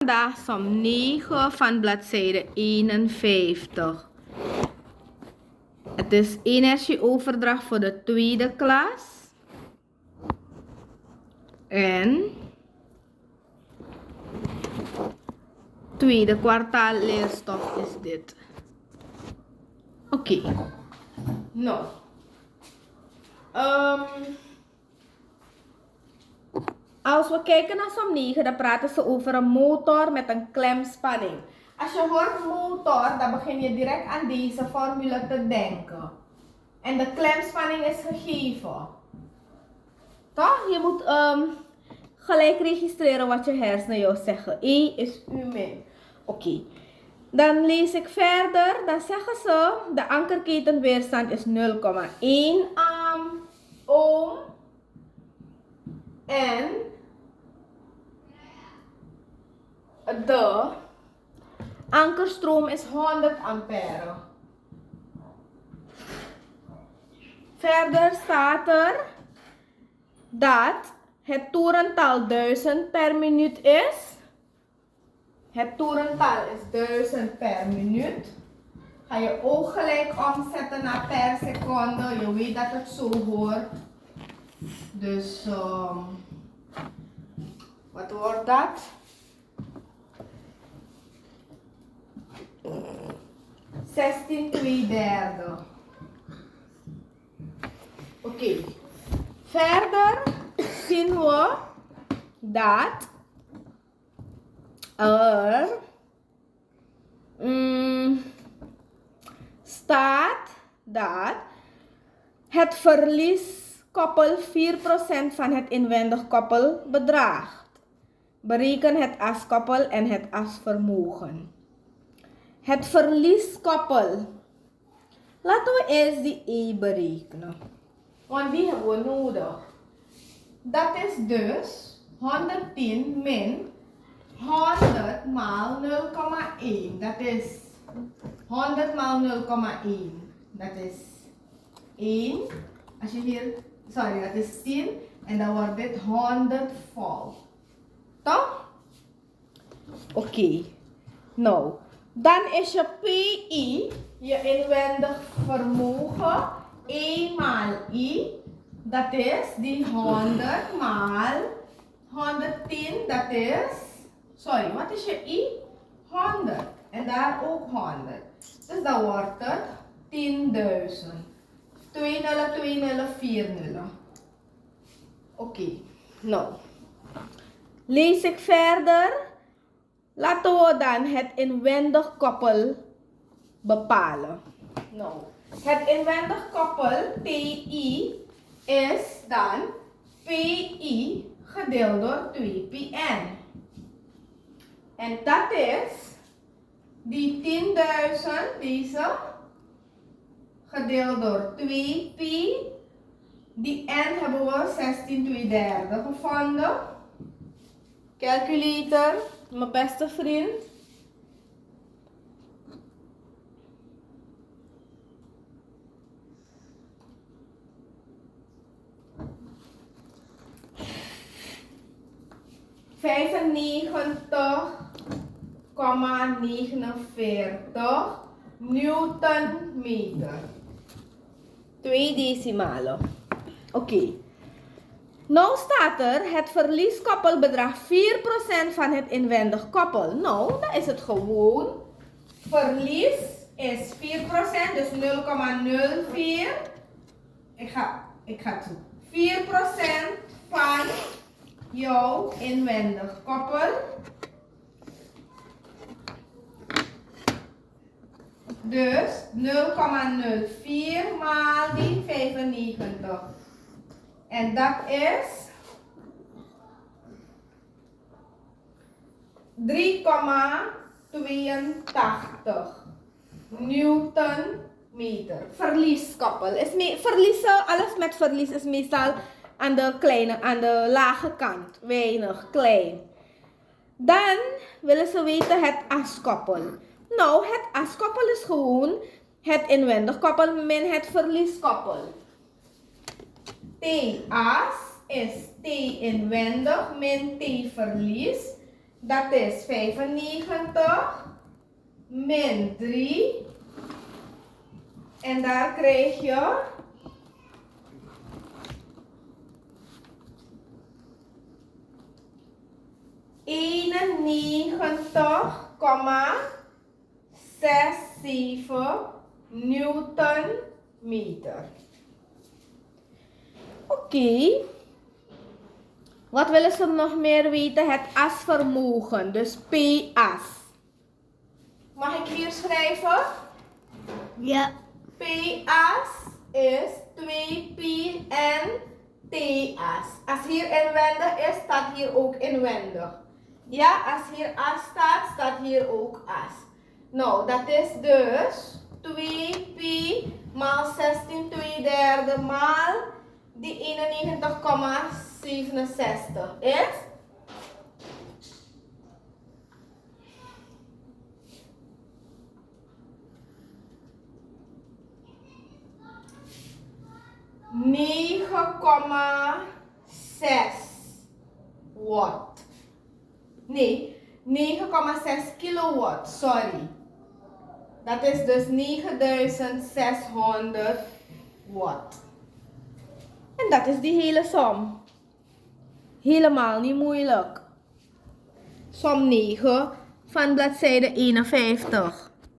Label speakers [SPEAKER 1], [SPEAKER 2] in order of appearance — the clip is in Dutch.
[SPEAKER 1] Vandaag som 9 van bladzijde 51. Het is energieoverdracht voor de tweede klas. En tweede kwartaal leerstof is dit. Oké. Nou. Als we kijken naar som 9, dan praten ze over een motor met een klemspanning. Als je hoort motor, dan begin je direct aan deze formule te denken. En de klemspanning is gegeven. Toch? Je moet gelijk registreren wat je hersenen jou zeggen. E is U min. Oké. Dan lees ik verder. Dan zeggen ze, de ankerketenweerstand is 0,1 ohm. En de ankerstroom is 100 ampère. Verder staat er dat het toerental 1000 per minuut is. Het toerental is 1000 per minuut. Ga je ook gelijk omzetten naar per seconde. Je weet dat het zo hoort. Dus, wat wordt dat? 16/2/3. Oké. Verder zien we dat er staat dat het verlieskoppel 4% van het inwendig koppel bedraagt. Bereken het askoppel en het asvermogen. Het verlieskoppel. Laten we eerst die E berekenen. Want die hebben we nodig. Dat is dus 110 min 100 maal 0,1. Dat is 100 maal 0,1. Dat is 1. Als je hier, sorry, dat is 10. En dan wordt dit 100 volt. Toch? Oké. Nou, dan is je PI, je inwendig vermogen, E maal I. Dat is die 100 maal 110. Dat is, sorry, wat is je I? 100. En daar ook 100. Dus dan wordt het 10.000. 2 nullen, 2 nullen, 4 nullen. Oké. Nou. Lees ik verder. Laten we dan het inwendig koppel bepalen. Nou. Het inwendig koppel TI is dan PI gedeeld door 2PN. En dat is die 10.000, deze, gedeeld door 2P. Die N hebben we 16/2/3 gevonden. Calculator, mijn beste vriend. ...95,49 Newtonmeter. 2 decimalen. Oké. Nou staat er, het verlieskoppel bedraagt 4% van het inwendig koppel. Nou, dan is het gewoon. Verlies is 4%, dus 0,04. Ik ga het doen. 4% van jouw inwendig koppel. Dus 0,04 maal die 95. En dat is 3,82 Newtonmeter. Verlieskoppel. Verliezen, alles met verlies is meestal aan de lage kant. Weinig, klein. Dan willen ze weten het askoppel. Nou, het askoppel is gewoon het inwendig koppel min het verlieskoppel. T as is T inwendig min T verlies. Dat is 95 min 3. En daar krijg je 91,67 Newtonmeter. Oké. Wat willen ze nog meer weten? Het asvermogen, dus P-as. Mag ik hier schrijven?
[SPEAKER 2] Ja.
[SPEAKER 1] P-as is 2P en T-as. Als hier inwendig is, staat hier ook inwendig. Ja, als hier as staat, staat hier ook as. Nou, dat is dus 2P maal 16 2/3 maal die 91,67 is 9,6 watt. Nee, 9,6 kilowatt, sorry. Dat is dus 9600 watt. En dat is die hele som. Helemaal niet moeilijk. Som 9 van bladzijde 51.